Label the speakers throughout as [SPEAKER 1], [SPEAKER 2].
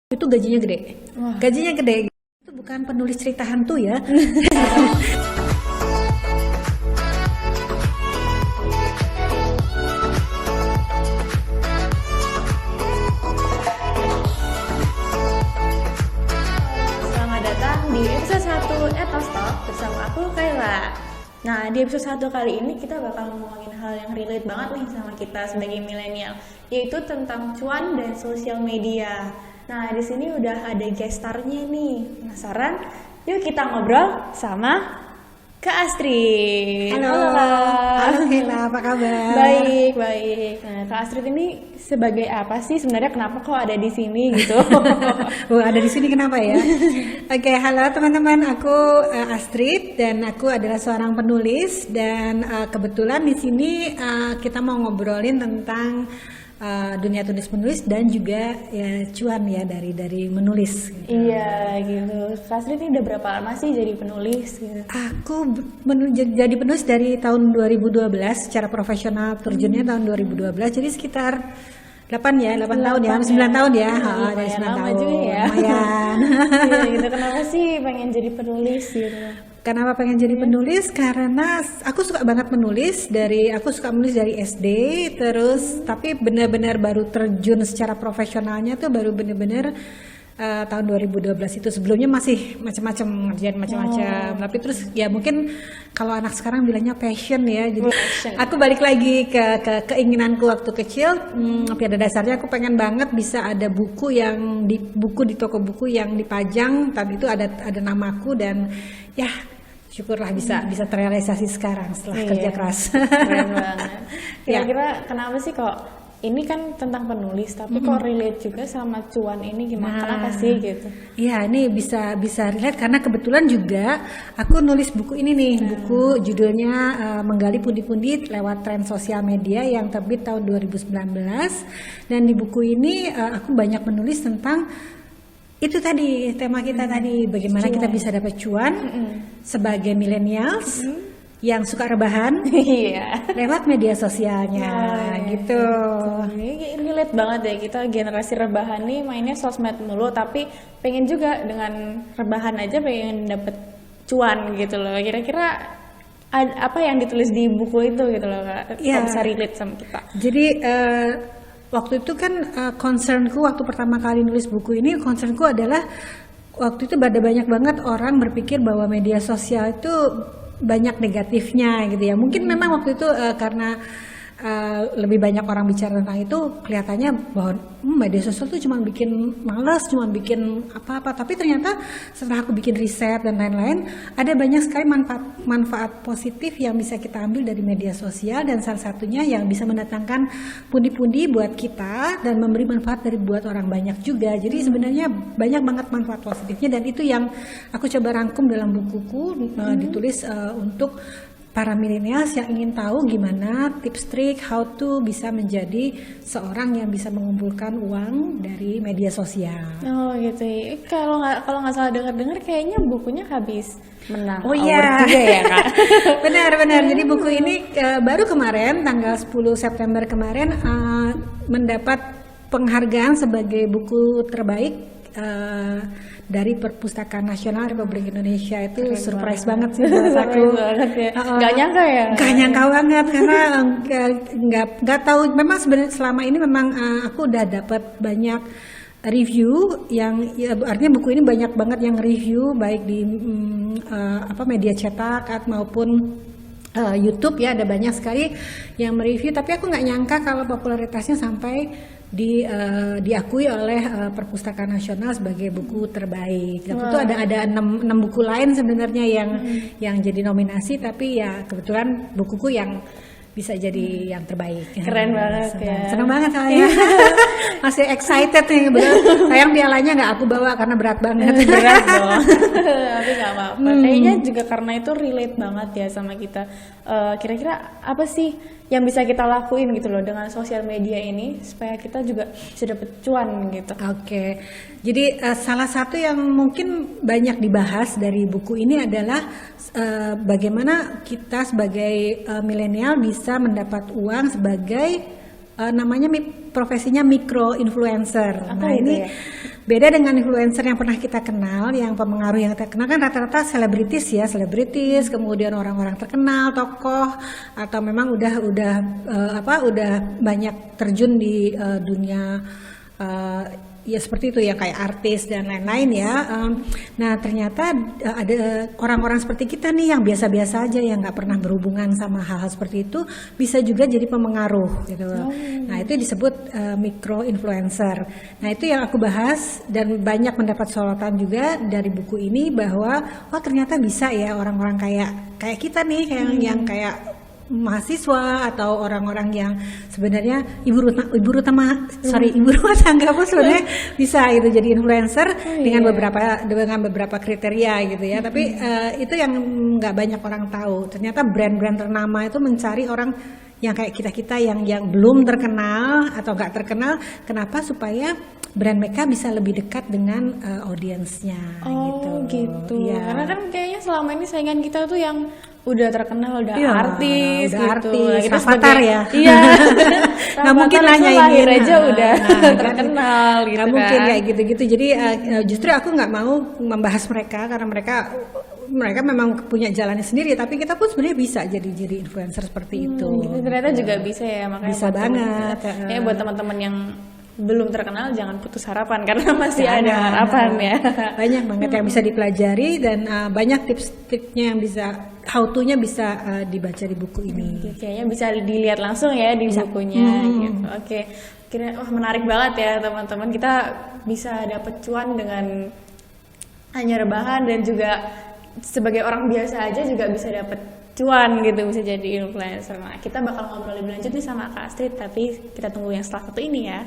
[SPEAKER 1] Itu gajinya gede.
[SPEAKER 2] Wah.
[SPEAKER 1] Gajinya gede. Itu bukan penulis cerita hantu ya.
[SPEAKER 2] Selamat datang di episode 1 Ethos Talk bersama aku Kayla. Nah, di episode 1 kali ini kita bakal ngomongin hal yang relate banget nih sama kita sebagai milenial, yaitu tentang cuan dan sosial media. Nah, di sini udah ada guest star-nya nih. Penasaran? Yuk kita ngobrol sama Kak Astrid.
[SPEAKER 1] Halo.
[SPEAKER 2] Kak.
[SPEAKER 1] Halo Kayla, apa kabar?
[SPEAKER 2] Baik, baik. Nah, Kak Astrid ini sebagai apa sih sebenarnya, kenapa kok ada di sini gitu?
[SPEAKER 1] Oh, ada di sini kenapa ya? Oke, halo teman-teman. Aku Astrid dan aku adalah seorang penulis dan kebetulan di sini kita mau ngobrolin tentang dunia tulis menulis dan juga ya cuan ya dari menulis.
[SPEAKER 2] Iya gitu. Kak Astrid ini udah berapa lama sih jadi penulis gitu?
[SPEAKER 1] Aku jadi penulis dari tahun 2012 secara profesional, terjunnya tahun 2012, jadi sekitar 8 tahun ya, 9 tahun ya. Dari 9
[SPEAKER 2] lama
[SPEAKER 1] tahun.
[SPEAKER 2] juga ya.
[SPEAKER 1] Lumayan.
[SPEAKER 2] Iya gitu. Kenapa sih pengen jadi penulis gitu?
[SPEAKER 1] Kenapa pengen jadi penulis? Karena aku suka banget menulis, aku suka menulis dari SD, terus tapi benar-benar baru terjun secara profesionalnya tuh baru benar-benar tahun 2012 itu. Sebelumnya masih macam-macam ngerjain macam-macam, tapi terus ya mungkin kalau anak sekarang bilangnya passion ya. Jadi aku balik lagi ke keinginanku waktu kecil. Pada dasarnya aku pengen banget bisa ada buku di toko buku yang dipajang tadi itu ada namaku, dan ya syukurlah bisa terrealisasi sekarang setelah kerja keras.
[SPEAKER 2] Keren banget. Kira-kira kenapa sih kok ini kan tentang penulis tapi kok relate juga sama cuan ini, gimana? Kenapa sih gitu?
[SPEAKER 1] Iya, ini bisa relate karena kebetulan juga aku nulis buku ini nih. Buku judulnya Menggali Pundi-Pundi lewat Tren Sosial Media yang terbit tahun 2019. Dan di buku ini aku banyak menulis tentang itu tadi, tema kita tadi, bagaimana
[SPEAKER 2] cuan.
[SPEAKER 1] Kita bisa dapat cuan sebagai millennials yang suka rebahan lewat media sosialnya gitu.
[SPEAKER 2] Ini relate banget ya, kita generasi rebahan nih mainnya sosmed mulu, tapi pengen juga dengan rebahan aja pengen dapet cuan gitu loh. Kira-kira apa yang ditulis di buku itu gitu loh Kak? Kok bisa relate sama kita?
[SPEAKER 1] Jadi waktu itu kan concernku waktu pertama kali nulis buku ini, concernku adalah waktu itu ada banyak banget orang berpikir bahwa media sosial itu banyak negatifnya gitu ya. Mungkin memang waktu itu karena lebih banyak orang bicara tentang itu, kelihatannya bahwa media sosial itu cuma bikin malas, cuma bikin apa-apa. Tapi ternyata setelah aku bikin riset dan lain-lain, ada banyak sekali manfaat positif yang bisa kita ambil dari media sosial, dan salah satunya yang bisa mendatangkan pundi-pundi buat kita dan memberi manfaat buat orang banyak juga. Jadi sebenarnya banyak banget manfaat positifnya, dan itu yang aku coba rangkum dalam bukuku, ditulis untuk para millennials yang ingin tahu gimana tips trik how to bisa menjadi seorang yang bisa mengumpulkan uang dari media sosial.
[SPEAKER 2] Oh gitu ya. Kalau nggak salah dengar kayaknya bukunya habis menang
[SPEAKER 1] award
[SPEAKER 2] juga ya Kak.
[SPEAKER 1] Benar. Jadi buku ini baru kemarin tanggal 10 September kemarin mendapat penghargaan sebagai buku terbaik dari Perpustakaan Nasional Republik Indonesia. Itu keren surprise banget sih buat aku.
[SPEAKER 2] Gak nyangka ya?
[SPEAKER 1] Gak nyangka banget karena nggak tahu. Memang sebenarnya selama ini memang aku udah dapat banyak review yang artinya buku ini banyak banget yang review baik di media cetak maupun YouTube ya, ada banyak sekali yang mereview, tapi aku nggak nyangka kalau popularitasnya sampai diakui oleh Perpustakaan Nasional sebagai buku terbaik. Waktu itu ada 6 buku lain sebenarnya yang jadi nominasi, tapi ya kebetulan bukuku yang bisa jadi yang terbaik.
[SPEAKER 2] Keren banget ya.
[SPEAKER 1] Senang banget saya. Masih excited nih, bener. Sayang pialanya nggak aku bawa karena berat banget.
[SPEAKER 2] Berat dong. Tapi nggak apa-apa. Kayaknya juga karena itu relate banget ya sama kita. Kira-kira apa sih yang bisa kita lakuin gitu loh dengan sosial media ini supaya kita juga bisa dapet cuan gitu.
[SPEAKER 1] Oke. Jadi salah satu yang mungkin banyak dibahas dari buku ini adalah bagaimana kita sebagai milenial bisa mendapat uang sebagai namanya profesinya micro influencer.
[SPEAKER 2] Apa
[SPEAKER 1] Nah
[SPEAKER 2] itu
[SPEAKER 1] ini
[SPEAKER 2] ya?
[SPEAKER 1] beda dengan influencer yang pernah kita kenal, yang pemengaruh yang kita kenal kan rata-rata selebritis, kemudian orang-orang terkenal, tokoh, atau memang udah banyak terjun di dunia ya seperti itu ya, kayak artis dan lain-lain ya. Nah ternyata ada orang-orang seperti kita nih yang biasa-biasa aja, yang nggak pernah berhubungan sama hal-hal seperti itu, bisa juga jadi pemengaruh gitu. Nah itu disebut micro influencer. Nah itu yang aku bahas dan banyak mendapat sorotan juga dari buku ini, bahwa oh ternyata bisa ya orang-orang kayak kita nih, yang kayak mahasiswa atau orang-orang yang sebenarnya ibu rumah tangga pun sebenarnya bisa itu jadi influencer dengan beberapa kriteria gitu ya. Tapi itu yang nggak banyak orang tahu. Ternyata brand-brand ternama itu mencari orang yang kayak kita yang belum terkenal atau nggak terkenal. Kenapa? Supaya brand mereka bisa lebih dekat dengan audiensnya.
[SPEAKER 2] Gitu.
[SPEAKER 1] Ya.
[SPEAKER 2] Karena kan kayaknya selama ini saingan kita tuh yang udah terkenal, udah artis gitu.
[SPEAKER 1] Artis,
[SPEAKER 2] Kita
[SPEAKER 1] Rafathar ya.
[SPEAKER 2] Iya.
[SPEAKER 1] Nggak mungkin hanya
[SPEAKER 2] lahir
[SPEAKER 1] ini
[SPEAKER 2] aja udah terkenal gitu.
[SPEAKER 1] Nggak mungkin kayak gitu-gitu. Jadi justru aku nggak mau membahas mereka, karena mereka memang punya jalannya sendiri, tapi kita pun sebenarnya bisa jadi influencer seperti itu.
[SPEAKER 2] Gitu, ternyata juga bisa ya, makanya
[SPEAKER 1] bisa banget.
[SPEAKER 2] Ya buat teman-teman yang belum terkenal jangan putus harapan, karena masih ada harapan ya.
[SPEAKER 1] Banyak banget yang bisa dipelajari, dan banyak tips-tipsnya yang bisa, how to-nya bisa dibaca di buku ini.
[SPEAKER 2] Kayaknya bisa dilihat langsung ya di bukunya gitu. Oke. Kira menarik banget ya teman-teman. Kita bisa dapet cuan dengan hanya rebahan, dan juga sebagai orang biasa aja juga bisa dapet cuan gitu, bisa jadi influencer. Nah, kita bakal ngobrol lebih lanjut nih sama Kak Astrid, tapi kita tunggu yang setelah satu ini ya.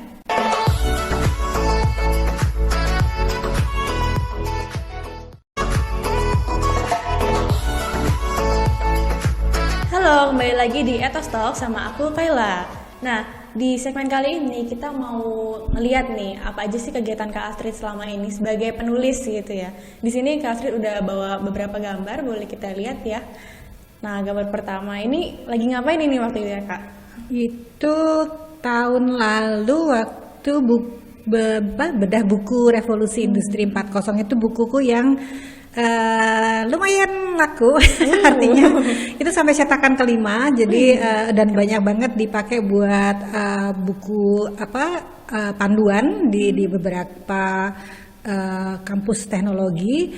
[SPEAKER 2] Halo, kembali lagi di Ethos Talk sama aku Kayla. Nah, di segmen kali ini kita mau ngeliat nih apa aja sih kegiatan Kak Astrid selama ini sebagai penulis gitu ya. Di sini Kak Astrid udah bawa beberapa gambar, boleh kita lihat ya. Nah, gambar pertama ini lagi ngapain ini waktu itu ya Kak?
[SPEAKER 1] Itu tahun lalu waktu bedah buku Revolusi Industri 4.0, itu bukuku yang lumayan laku. Artinya itu sampai cetakan kelima, jadi dan banyak banget dipakai buat buku panduan di beberapa kampus teknologi.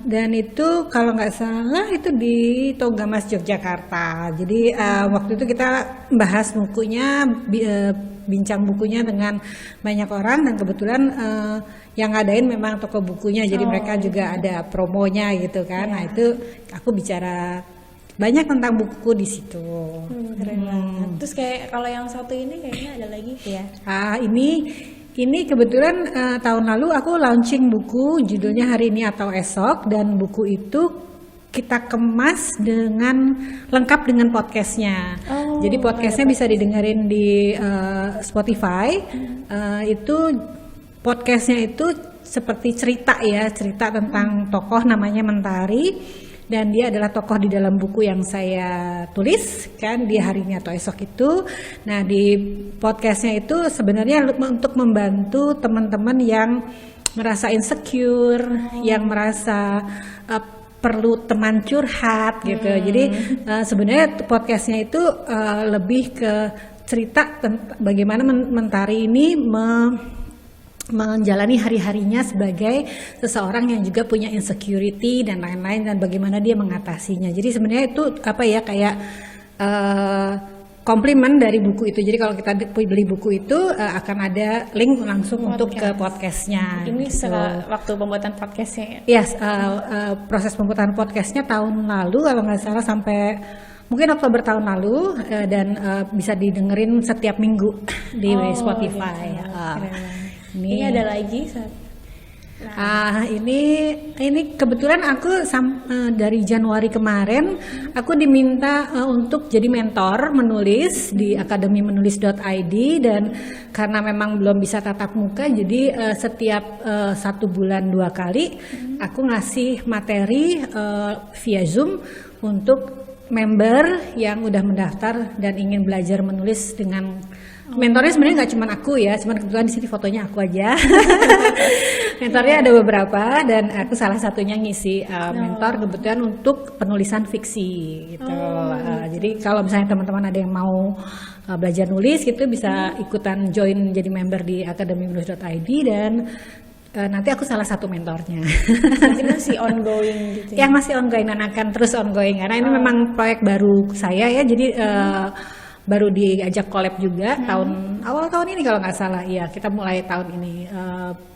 [SPEAKER 1] Dan itu kalau nggak salah itu di Togamas Yogyakarta. Jadi waktu itu kita bahas bukunya, bincang bukunya dengan banyak orang, dan kebetulan yang ngadain memang toko bukunya, jadi mereka juga ada promonya gitu kan. Nah itu aku bicara banyak tentang buku di situ.
[SPEAKER 2] Keren banget. Terus kayak kalau yang satu ini kayaknya ada lagi ya?
[SPEAKER 1] Ini kebetulan tahun lalu aku launching buku judulnya Hari Ini atau Esok, dan buku itu kita kemas dengan lengkap dengan podcastnya. Jadi podcastnya bisa didengerin di Spotify. Itu podcastnya itu seperti cerita tentang tokoh namanya Mentari. Dan dia adalah tokoh di dalam buku yang saya tulis kan, di Hari Ini atau Esok itu. Nah di podcastnya itu sebenarnya untuk membantu teman-teman yang merasa insecure, yang merasa perlu teman curhat gitu. Jadi sebenarnya podcastnya itu lebih ke cerita bagaimana Mentari ini menjalani hari-harinya sebagai seseorang yang juga punya insecurity dan lain-lain, dan bagaimana dia mengatasinya. Jadi sebenarnya itu kayak komplimen dari buku itu. Jadi kalau kita beli buku itu akan ada link langsung untuk ke podcastnya.
[SPEAKER 2] Ini
[SPEAKER 1] gitu.
[SPEAKER 2] waktu pembuatan podcastnya ya?
[SPEAKER 1] Yes, proses pembuatan podcastnya tahun lalu kalau nggak salah, sampai mungkin Oktober tahun lalu, dan bisa didengerin setiap minggu di Spotify.
[SPEAKER 2] Gitu. Ini ada lagi.
[SPEAKER 1] Ini kebetulan aku dari Januari kemarin aku diminta untuk jadi mentor menulis di akademimenulis.id, dan karena memang belum bisa tatap muka, jadi setiap 1 bulan 2 kali aku ngasih materi via Zoom untuk member yang udah mendaftar dan ingin belajar menulis dengan mentornya sebenarnya nggak cuma aku ya, cuman kebetulan di sini fotonya aku aja. Mentornya ada beberapa dan aku salah satunya ngisi mentor kebetulan untuk penulisan fiksi gitu. Jadi kalau misalnya teman-teman ada yang mau belajar nulis gitu bisa ikutan join jadi member di akademimenulis.id dan nanti aku salah satu mentornya.
[SPEAKER 2] Masih ongoing gitu.
[SPEAKER 1] Yang masih ongoing dan akan terus ongoing karena ini memang proyek baru saya ya. Jadi baru diajak collab juga awal tahun ini kalau nggak salah. Iya, kita mulai tahun ini.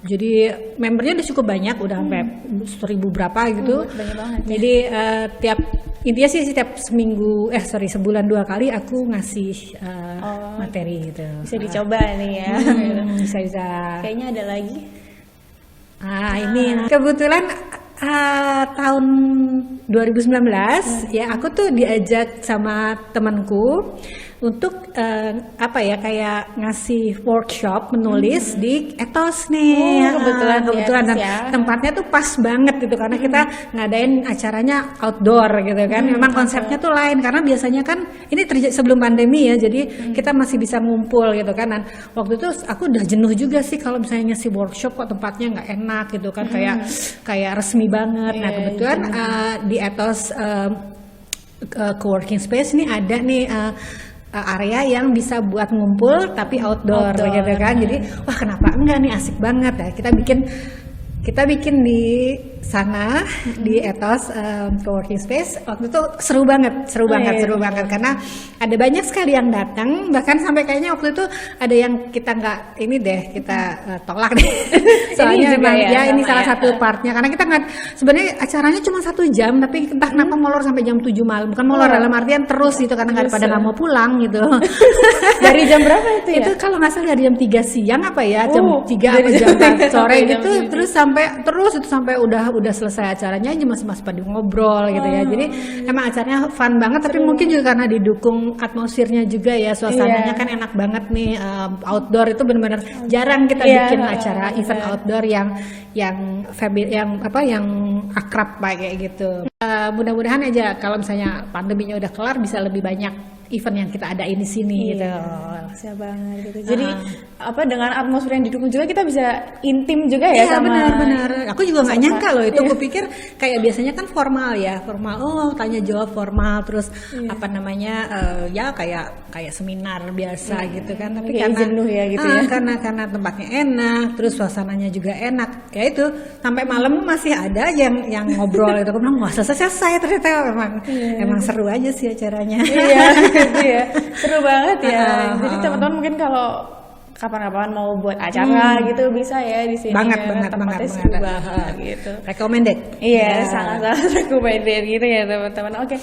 [SPEAKER 1] Jadi membernya udah cukup banyak, udah sampai 1.000 berapa gitu.
[SPEAKER 2] Banyak banget.
[SPEAKER 1] Jadi intinya sih setiap sebulan 2 kali aku ngasih materi gitu.
[SPEAKER 2] Bisa dicoba nih ya.
[SPEAKER 1] Bisa.
[SPEAKER 2] Kayaknya ada lagi.
[SPEAKER 1] Ini kebetulan tahun 2019 ya aku tuh diajak sama temanku untuk kayak ngasih workshop menulis di Ethos nih. Kebetulan dan tempatnya tuh pas banget gitu karena kita ngadain acaranya outdoor gitu kan. Memang konsepnya tuh lain karena biasanya kan ini sebelum pandemi ya, jadi kita masih bisa ngumpul gitu kan. Dan waktu itu aku udah jenuh juga sih kalau misalnya ngasih workshop kok tempatnya nggak enak gitu kan, kayak resmi banget. Nah kebetulan di Ethos coworking space ini ada nih area yang bisa buat ngumpul tapi outdoor gitu kan. Jadi wah kenapa enggak nih, asik banget ya. Kita bikin di sana di Ethos coworking space. Waktu itu seru banget karena ada banyak sekali yang datang, bahkan sampai kayaknya waktu itu ada yang kita tolak deh. Soalnya ini salah satu partnya karena kita nggak, sebenarnya acaranya cuma 1 jam tapi entah kenapa molor sampai jam 7 malam. Bukan molor dalam artian terus gitu karena nggak mau pulang gitu.
[SPEAKER 2] Dari jam berapa itu ya?
[SPEAKER 1] Itu kalau nggak salah dari jam 3 siang jam 3 atau jam 4 sore gitu, terus sampai udah selesai acaranya aja masih pada ngobrol gitu ya. Jadi emang acaranya fun banget, tapi mungkin juga karena didukung atmosfernya juga ya, suasananya kan enak banget nih. Outdoor itu benar-benar jarang kita bikin acara event outdoor yang akrab kayak gitu. Mudah-mudahan aja kalau misalnya pandeminya udah kelar bisa lebih banyak event yang kita adain di sini gitu.
[SPEAKER 2] Bisa banget gitu. Jadi dengan atmosfer yang didukung juga kita bisa intim juga ya sama.
[SPEAKER 1] Iya benar. Aku juga nggak nyangka loh itu. Aku pikir kayak biasanya kan formal. Tanya jawab formal terus kayak seminar biasa gitu kan. Tapi
[SPEAKER 2] kayak
[SPEAKER 1] karena
[SPEAKER 2] jenuh ya gitu ya.
[SPEAKER 1] Karena tempatnya enak, terus suasananya juga enak. Kayak itu sampai malam masih ada yang ngobrol itu. Aku bilang nggak selesai ternyata emang seru aja sih acaranya.
[SPEAKER 2] Gitu ya. Seru banget ya. Jadi teman-teman mungkin kalau kapan-kapan mau buat acara gitu bisa ya di sini.
[SPEAKER 1] Banget
[SPEAKER 2] gitu.
[SPEAKER 1] Recommended.
[SPEAKER 2] Iya, sangat-sangat recommended gitu ya teman-teman. Oke.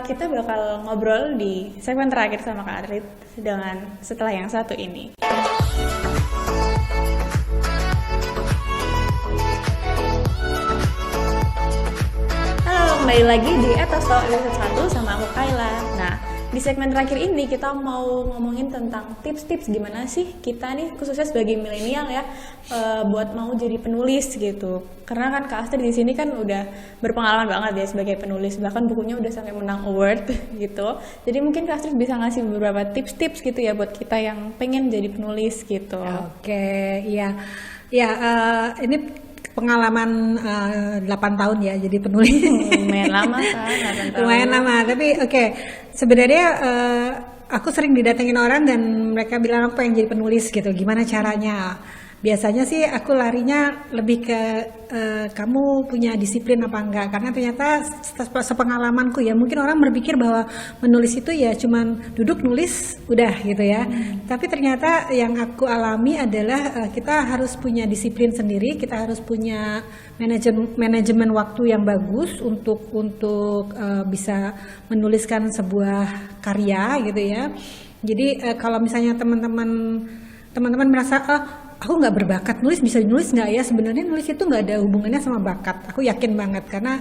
[SPEAKER 2] Kita bakal ngobrol di segmen terakhir sama Kak Adrit setelah yang satu ini. Kembali lagi di Ethos Talk episode 1 sama aku Kayla. Nah, di segmen terakhir ini kita mau ngomongin tentang tips-tips gimana sih kita nih khususnya sebagai milenial ya buat mau jadi penulis gitu. Karena kan Kak Astrid di sini kan udah berpengalaman banget ya sebagai penulis, bahkan bukunya udah sampai menang award gitu. Jadi mungkin Kak Astrid bisa ngasih beberapa tips-tips gitu ya buat kita yang pengen jadi penulis gitu.
[SPEAKER 1] Oke, iya. Ya, ini pengalaman 8 tahun ya jadi penulis.
[SPEAKER 2] Lumayan lama kan, 8 tahun.
[SPEAKER 1] Lumayan lama, tapi sebenarnya aku sering didatengin orang dan mereka bilang aku pengen jadi penulis gitu, gimana caranya? Biasanya sih aku larinya lebih ke kamu punya disiplin apa enggak, karena ternyata sepengalamanku ya mungkin orang berpikir bahwa menulis itu ya cuman duduk nulis udah gitu ya, tapi ternyata yang aku alami adalah kita harus punya disiplin sendiri, kita harus punya manajemen waktu yang bagus untuk bisa menuliskan sebuah karya gitu ya. Jadi kalau misalnya teman-teman merasa aku nggak berbakat nulis, bisa nulis nggak ya? Sebenarnya nulis itu nggak ada hubungannya sama bakat. Aku yakin banget karena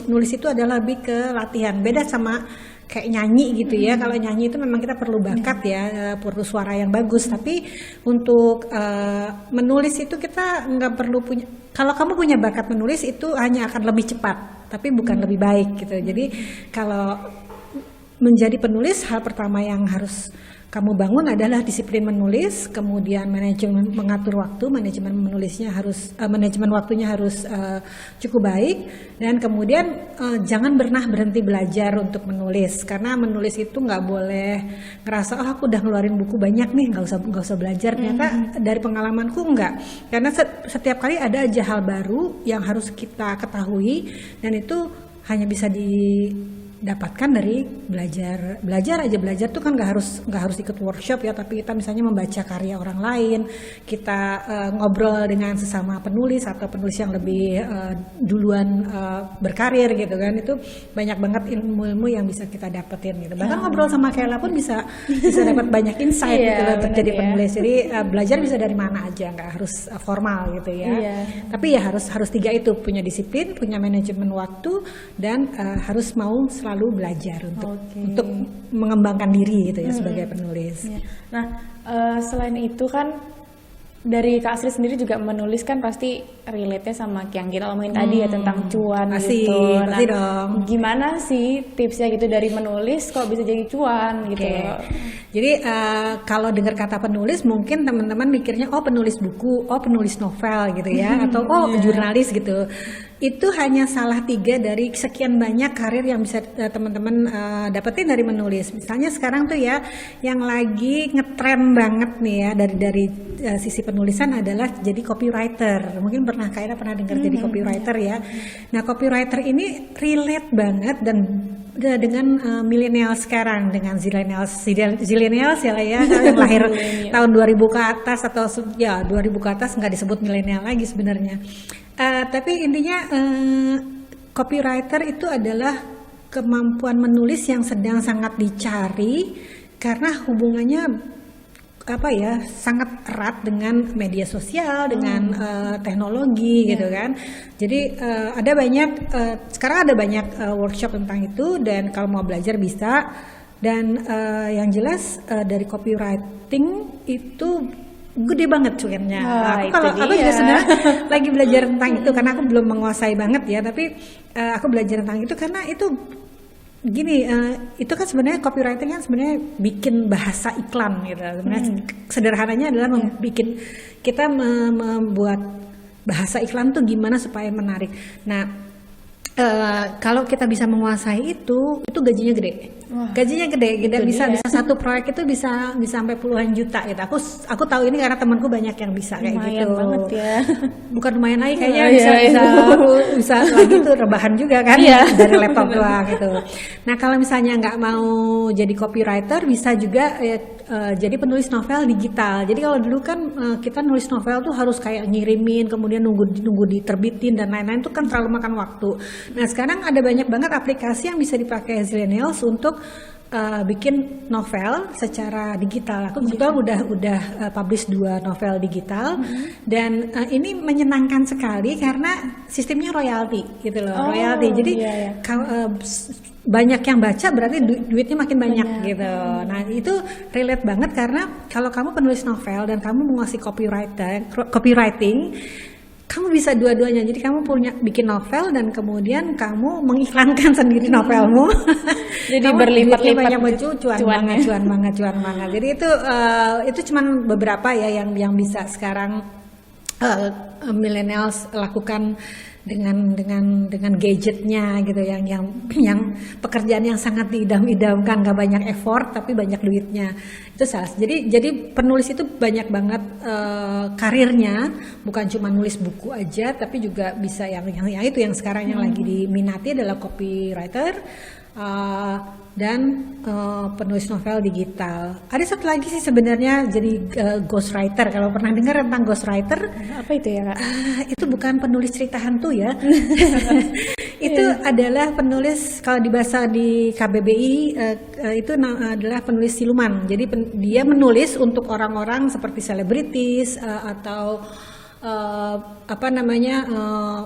[SPEAKER 1] nulis itu adalah lebih ke latihan. Beda sama kayak nyanyi gitu ya. Kalau nyanyi itu memang kita perlu bakat ya, perlu suara yang bagus. Tapi untuk menulis itu kita nggak perlu punya. Kalau kamu punya bakat menulis itu hanya akan lebih cepat. tapi bukan lebih baik gitu. Jadi kalau menjadi penulis, hal pertama yang harus kamu bangun adalah disiplin menulis, kemudian manajemen mengatur waktu, manajemen menulisnya harus manajemen waktunya harus cukup baik, dan kemudian jangan pernah berhenti belajar untuk menulis, karena menulis itu nggak boleh ngerasa oh aku udah ngeluarin buku banyak nih nggak usah belajar. Ternyata dari pengalamanku enggak, karena setiap kali ada aja hal baru yang harus kita ketahui, dan itu hanya bisa dapatkan dari belajar tuh kan nggak harus ikut workshop ya, tapi kita misalnya membaca karya orang lain, kita ngobrol dengan sesama penulis atau penulis yang lebih duluan berkarir gitu kan, itu banyak banget ilmu-ilmu yang bisa kita dapetin gitu. Bahkan ngobrol sama Kayla pun bisa dapat banyak insight gitu untuk jadi penulis. Jadi belajar bisa dari mana aja, nggak harus formal gitu ya. Tapi ya harus 3 itu, punya disiplin, punya manajemen waktu, dan harus mau selalu belajar untuk mengembangkan diri gitu ya sebagai penulis.
[SPEAKER 2] Nah, selain itu kan dari Kak Asri sendiri juga menulis kan pasti relate-nya sama yang kita omongin tadi ya, tentang cuan
[SPEAKER 1] pasti,
[SPEAKER 2] gitu.
[SPEAKER 1] Pasti dong.
[SPEAKER 2] Gimana sih tipsnya gitu dari menulis kok bisa jadi cuan gitu?
[SPEAKER 1] Jadi kalau dengar kata penulis mungkin teman-teman mikirnya oh penulis buku, oh penulis novel gitu ya, atau oh jurnalis gitu. Itu hanya salah 3 dari sekian banyak karir yang bisa teman-teman dapetin dari menulis. Misalnya sekarang tuh ya yang lagi ngetren banget nih ya dari sisi penulisan adalah jadi copywriter. Mungkin Kayla pernah dengar jadi copywriter ya. Nah, copywriter ini relate banget dan dengan milenial sekarang, dengan zillennials ya yang lahir tahun 2000 ke atas atau ya 2000 ke atas, nggak disebut milenial lagi sebenarnya. Tapi intinya copywriter itu adalah kemampuan menulis yang sedang sangat dicari karena hubungannya sangat erat dengan media sosial, dengan teknologi gitu kan. Jadi sekarang ada banyak workshop tentang itu, dan kalau mau belajar bisa. Dan yang jelas dari copywriting itu gede banget cuannya. Aku juga sebenarnya lagi belajar tentang itu karena aku belum menguasai banget ya, tapi aku belajar tentang itu karena itu gini, itu kan sebenarnya copywriting kan sebenarnya bikin bahasa iklan gitu. Sebenarnya sederhananya adalah kita membuat bahasa iklan tuh gimana supaya menarik. Nah, kalau kita bisa menguasai itu gajinya gede. Gajinya gede, bisa satu proyek itu bisa sampai puluhan juta gitu. Aku tahu ini karena temanku banyak yang bisa kayak
[SPEAKER 2] lumayan
[SPEAKER 1] gitu.
[SPEAKER 2] Banget ya.
[SPEAKER 1] Bukan lumayan lagi kayaknya bisa lagi tuh rebahan juga kan dari laptop doang gitu. Nah, kalau misalnya nggak mau jadi copywriter, bisa juga jadi penulis novel digital. Jadi kalau dulu kan kita nulis novel tuh harus kayak ngirimin, kemudian nunggu diterbitin dan lain-lain, tuh kan terlalu makan waktu. Nah, sekarang ada banyak banget aplikasi yang bisa dipakai zillennials untuk bikin novel secara digital. Aku juga udah publish 2 novel digital, dan ini menyenangkan sekali karena sistemnya royalti gitu loh. Royalti. Jadi banyak yang baca berarti duitnya makin banyak gitu. Nah, itu relate banget karena kalau kamu penulis novel dan kamu menguasai copywriting, kamu bisa dua-duanya. Jadi kamu bikin novel dan kemudian kamu mengiklankan sendiri novelmu.
[SPEAKER 2] Jadi berlipat-lipat
[SPEAKER 1] cuan banget. Jadi itu cuman beberapa ya yang bisa sekarang millennials lakukan dengan gadgetnya gitu, yang pekerjaan yang sangat diidam-idamkan, gak banyak effort tapi banyak duitnya. Itu salah. Jadi penulis itu banyak banget karirnya, bukan cuma nulis buku aja, tapi juga bisa yang sekarang yang lagi diminati adalah copywriter dan penulis novel digital. Ada satu lagi sih sebenarnya, jadi ghostwriter. Kalau pernah dengar tentang ghostwriter,
[SPEAKER 2] apa itu ya Kak?
[SPEAKER 1] Itu bukan penulis cerita hantu ya. Itu adalah penulis, kalau di bahasa di KBBI itu adalah penulis siluman. Jadi dia menulis untuk orang-orang seperti selebritis atau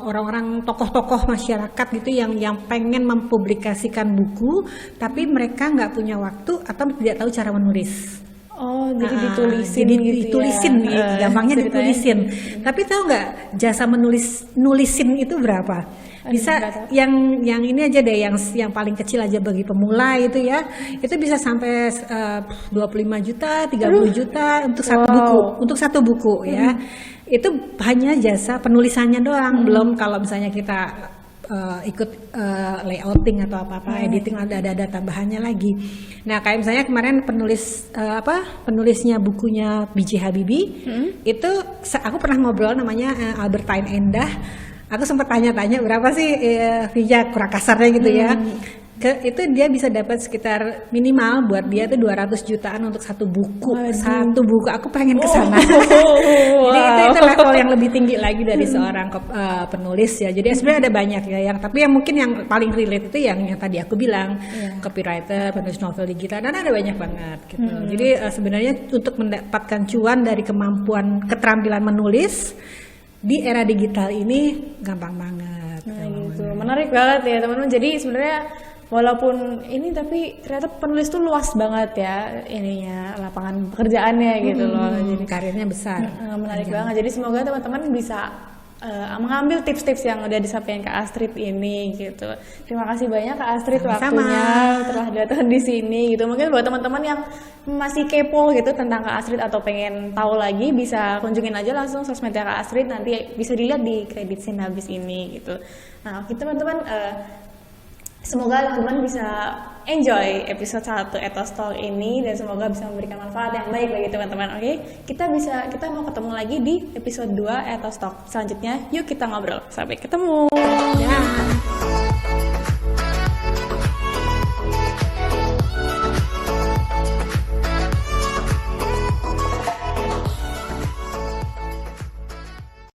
[SPEAKER 1] orang-orang tokoh-tokoh masyarakat gitu yang pengen mempublikasikan buku tapi mereka nggak punya waktu atau tidak tahu cara menulis.
[SPEAKER 2] Oh, jadi ditulisin
[SPEAKER 1] jadi
[SPEAKER 2] gitu
[SPEAKER 1] ditulisin
[SPEAKER 2] ya.
[SPEAKER 1] gampangnya
[SPEAKER 2] Ceritanya.
[SPEAKER 1] ditulisin. Tapi tahu nggak jasa nulisin itu berapa? Bisa
[SPEAKER 2] nggak tahu.
[SPEAKER 1] yang ini aja deh, yang paling kecil aja bagi pemula itu ya, itu bisa sampai 25 juta, 30 juta untuk satu buku, untuk satu buku ya. Itu hanya jasa penulisannya doang, belum kalau misalnya kita ikut layouting atau apa editing, ada tambahannya lagi. Nah kayak misalnya kemarin penulisnya bukunya B.J. Habibie itu aku pernah ngobrol, namanya Albertine Endah. Aku sempat tanya-tanya berapa sih via kurang kasarnya gitu ya. Itu dia bisa dapat sekitar minimal buat dia tuh 200 jutaan untuk satu buku. Satu buku, aku pengen ke sana. Jadi itu level yang lebih tinggi lagi dari seorang penulis ya. Jadi sebenarnya ada banyak ya, tapi yang mungkin yang paling relate itu yang tadi aku bilang, copywriter, penulis novel digital, dan ada banyak banget gitu. Jadi sebenarnya untuk mendapatkan cuan dari kemampuan keterampilan menulis di era digital ini gampang banget.
[SPEAKER 2] Nah gitu, menarik banget ya teman-teman. Jadi sebenarnya walaupun ini tapi ternyata penulis tuh luas banget ya ininya, lapangan pekerjaannya gitu loh. Jadi
[SPEAKER 1] karirnya besar.
[SPEAKER 2] Menarik banget. Jadi semoga teman-teman bisa mengambil tips-tips yang udah disampaikan Kak Astrid ini gitu. Terima kasih banyak Kak Astrid waktunya telah datang di sini gitu. Mungkin buat teman-teman yang masih kepo gitu tentang Kak Astrid atau pengen tahu lagi, bisa kunjungin aja langsung sosmednya Kak Astrid, nanti bisa dilihat di kredit scene habis ini gitu. Nah, oke teman-teman, semoga teman-teman bisa enjoy episode 1 Ethos Talk ini dan semoga bisa memberikan manfaat yang baik bagi teman-teman. Oke, kita mau ketemu lagi di episode 2 Ethos Talk selanjutnya. Yuk kita ngobrol. Sampai ketemu.